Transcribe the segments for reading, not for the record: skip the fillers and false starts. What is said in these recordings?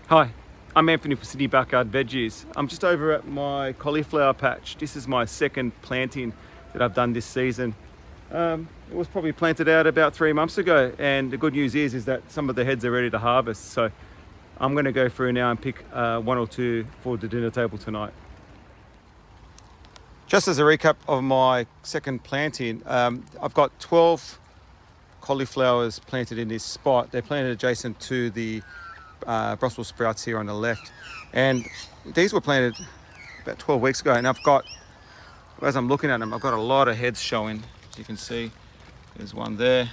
Hi, I'm Anthony for City Backyard Veggies. I'm just over at my cauliflower patch. This is my second planting that I've done this season. It was probably planted out about 3 months ago, and the good news is that some of the heads are ready to harvest. So I'm going to go through now and pick one or two for the dinner table tonight. Just as a recap of my second planting, I've got 12 cauliflowers planted in this spot. They're planted adjacent to the Brussels sprouts here on the left, and these were planted about 12 weeks ago, and I've got, as I'm looking at them, I've got a lot of heads showing. As you can see, there's one there,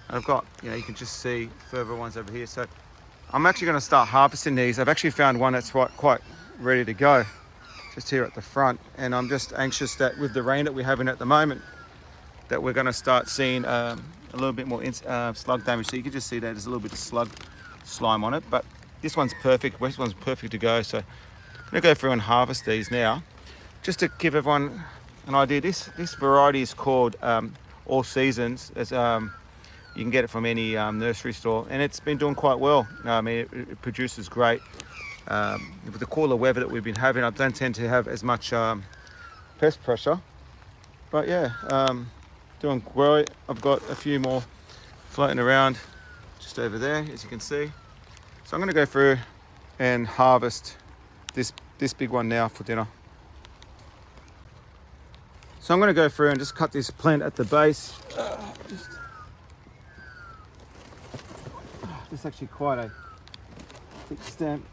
and I've got, you can just see further ones over here. So I'm actually going to start harvesting these. I've actually found one that's quite ready to go just here at the front, and I'm just anxious that with the rain that we're having at the moment, that we're going to start seeing a little bit more slug damage. So you can just see that there's a little bit of slime on it, but this one's perfect. This one's perfect to go. So I'm going to go through and harvest these now. Just to give everyone an idea, this variety is called All Seasons. As you can get it from any nursery store, and it's been doing quite well. I mean, it produces great. With the cooler weather that we've been having, I don't tend to have as much pest pressure, but yeah, doing great. I've got a few more floating around just over there, as you can see. So I'm going to go through and harvest this big one now for dinner. So I'm going to go through and just cut this plant at the base. It's actually quite a thick stem.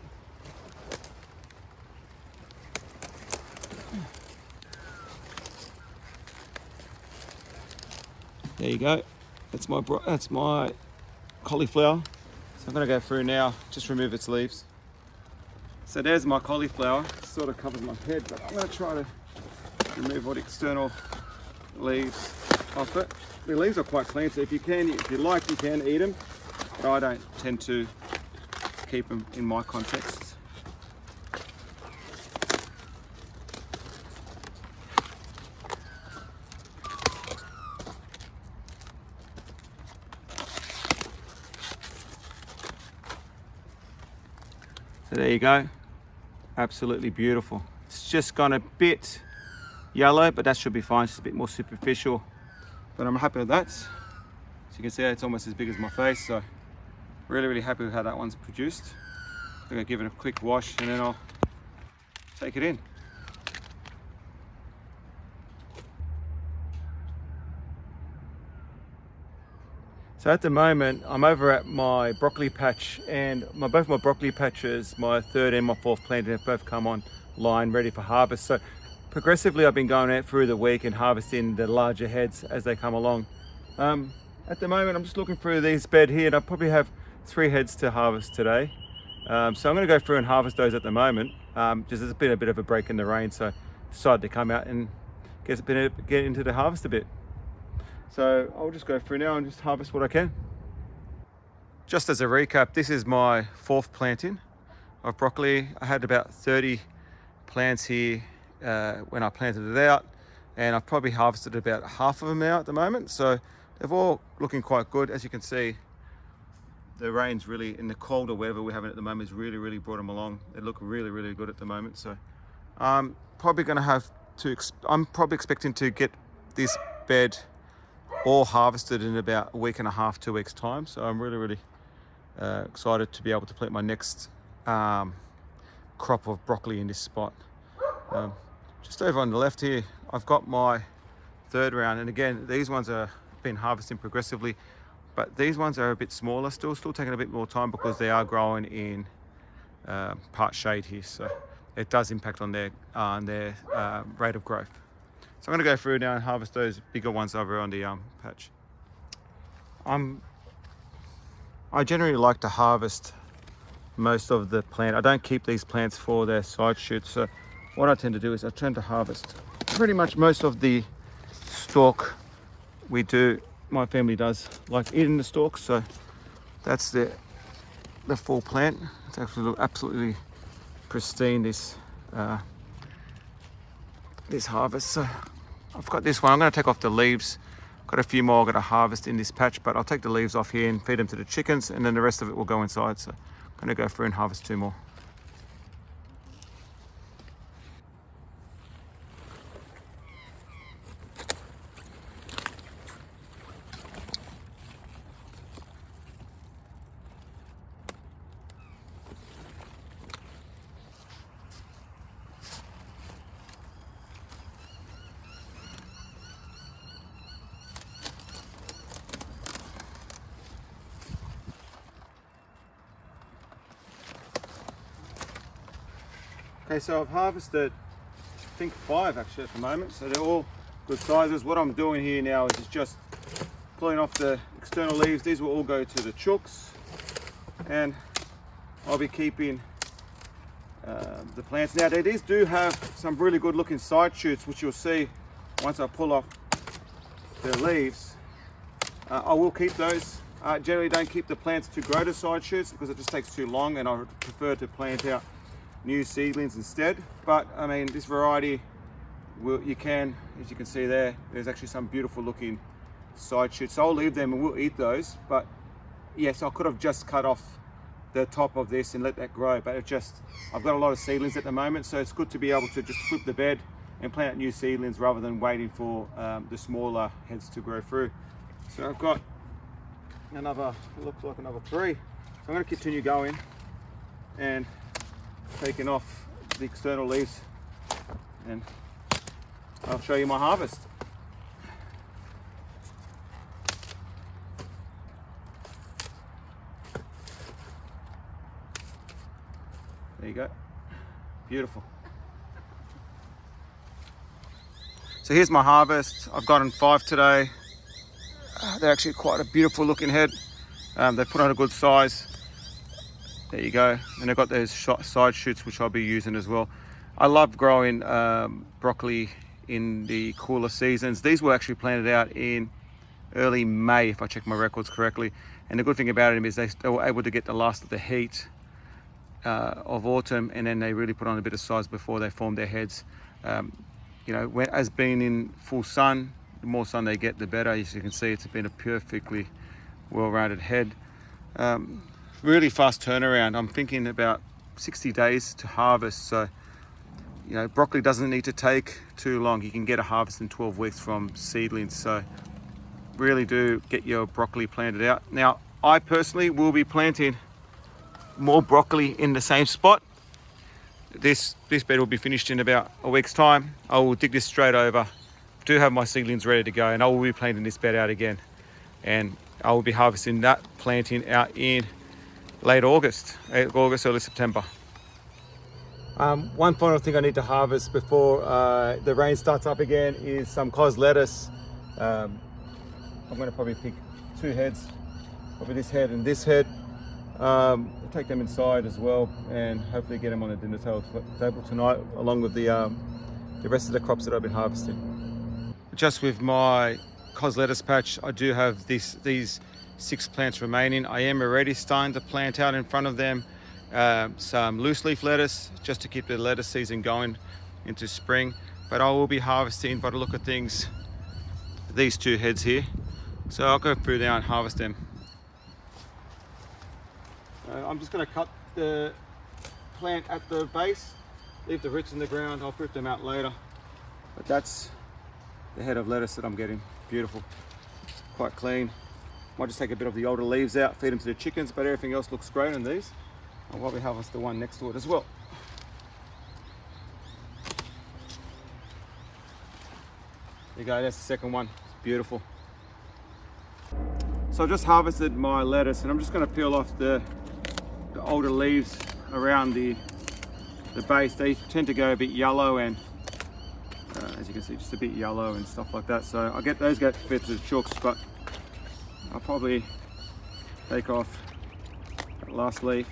There you go. That's my cauliflower. So I'm going to go through now, just remove its leaves. So there's my cauliflower. It sort of covers my head, but I'm going to try to remove all the external leaves off it. The leaves are quite clean, so if you like, you can eat them, but I don't tend to keep them in my context. So there you go, absolutely beautiful. It's just gone a bit yellow, but that should be fine. It's just a bit more superficial, but I'm happy with that. As you can see, it's almost as big as my face, so really happy with how that one's produced. I'm gonna give it a quick wash and then I'll take it in. So at the moment, I'm over at my broccoli patch, and both my broccoli patches, my third and my fourth planting, have both come online ready for harvest. So progressively, I've been going out through the week and harvesting the larger heads as they come along. At the moment, I'm just looking through this bed here, and I probably have 3 heads to harvest today. So I'm going to go through and harvest those at the moment. Just there's been a bit of a break in the rain, so I decided to come out and get into the harvest a bit. So I'll just go through now and just harvest what I can. Just as a recap, this is my 4th planting of broccoli. I had about 30 plants here when I planted it out, and I've probably harvested about half of them now at the moment. So they're all looking quite good. As you can see, the rain's really, in the colder weather we're having at the moment, has really brought them along. They look really good at the moment. So I'm probably going to have to, I'm probably expecting to get this bed all harvested in about a week and a half, 2 weeks time. So I'm really excited to be able to plant my next crop of broccoli in this spot. Just over on the left here, I've got my 3rd round, and again, these ones are been harvesting progressively, but these ones are a bit smaller, still taking a bit more time because they are growing in part shade here, so it does impact on their rate of growth. So I'm going to go through now and harvest those bigger ones over on the patch. I generally like to harvest most of the plant. I don't keep these plants for their side shoots. So what I tend to do is I tend to harvest pretty much most of the stalk. My family does like eating the stalks. So that's the full plant. It's actually absolutely pristine, this harvest. So I've got this one. I'm going to take off the leaves. Got a few more I'm going to harvest in this patch, but I'll take the leaves off here and feed them to the chickens, and then the rest of it will go inside. So I'm gonna go through and harvest 2 more. Okay, so I've harvested, I think 5 actually at the moment, so they're all good sizes. What I'm doing here now is just pulling off the external leaves. These will all go to the chooks, and I'll be keeping the plants. Now these do have some really good looking side shoots, which you'll see once I pull off the leaves. I will keep those. I generally don't keep the plants to grow to side shoots because it just takes too long, and I prefer to plant out new seedlings instead. But I mean, this variety, you can, as you can see there's actually some beautiful looking side shoots. So I'll leave them and we'll eat those. But yes, I could have just cut off the top of this and let that grow, but I've got a lot of seedlings at the moment, so it's good to be able to just flip the bed and plant new seedlings rather than waiting for the smaller heads to grow through. So I've got another, it looks like another 3. So I'm going to continue going and taking off the external leaves, and I'll show you my harvest. There you go, beautiful. So here's my harvest. I've gotten 5 today. They're actually quite a beautiful looking head. They put on a good size. There you go, and I've got those side shoots which I'll be using as well. I love growing broccoli in the cooler seasons. These were actually planted out in early May, if I check my records correctly. And the good thing about them is they were able to get the last of the heat of autumn, and then they really put on a bit of size before they formed their heads. You know, as being in full sun, the more sun they get, the better. As you can see, it's been a perfectly well-rounded head. Really fast turnaround. I'm thinking about 60 days to harvest. So, you know, broccoli doesn't need to take too long. You can get a harvest in 12 weeks from seedlings. So really do get your broccoli planted out. Now, I personally will be planting more broccoli in the same spot. This bed will be finished in about a week's time. I will dig this straight over. Do have my seedlings ready to go, and I will be planting this bed out again. And I will be harvesting that planting out in late August, early September. One final thing I need to harvest before the rain starts up again is some cos lettuce. I'm going to probably pick 2 heads, probably this head and this head. I'll take them inside as well, and hopefully get them on the dinner table tonight, along with the rest of the crops that I've been harvesting. Just with my cos lettuce patch, I do have these 6 plants remaining. I am already starting to plant out in front of them some loose leaf lettuce, just to keep the lettuce season going into spring. But I will be harvesting, by the look of things, these 2 heads here. So I'll go through now and harvest them. I'm just going to cut the plant at the base, leave the roots in the ground. I'll fruit them out later. But that's the head of lettuce that I'm getting. Beautiful, quite clean. Might just take a bit of the older leaves out, feed them to the chickens, but everything else looks great in these. I'll probably harvest the one next to it as well. There you go, that's the second one. It's beautiful. So I just harvested my lettuce, and I'm just going to peel off the older leaves around the base. They tend to go a bit yellow, and as you can see, just a bit yellow and stuff like that. So I get those fed to the chooks, but I'll probably take off that last leaf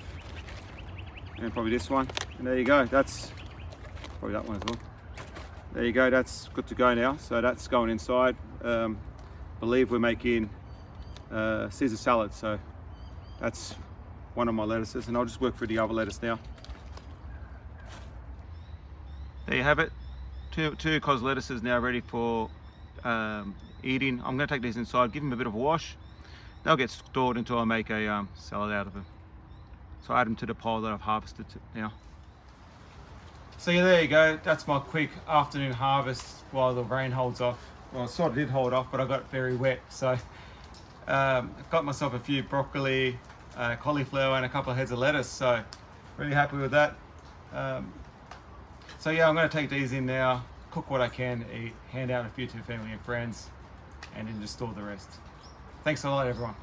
and probably this one. And there you go. That's probably that one as well. There you go. That's good to go now. So that's going inside. Believe we're making Caesar salad. So that's one of my lettuces, and I'll just work through the other lettuce now. There you have it. Two cos lettuces now ready for eating. I'm going to take these inside, give them a bit of a wash. They'll get stored until I make a salad out of them. So I add them to the pile that I've harvested now. So yeah, there you go. That's my quick afternoon harvest while the rain holds off. Well, it sort of did hold off, but I got very wet. So got myself a few broccoli, cauliflower, and a couple of heads of lettuce. So really happy with that. So yeah, I'm going to take these in now, cook what I can eat, hand out a few to family and friends, and then just store the rest. Thanks a lot, everyone.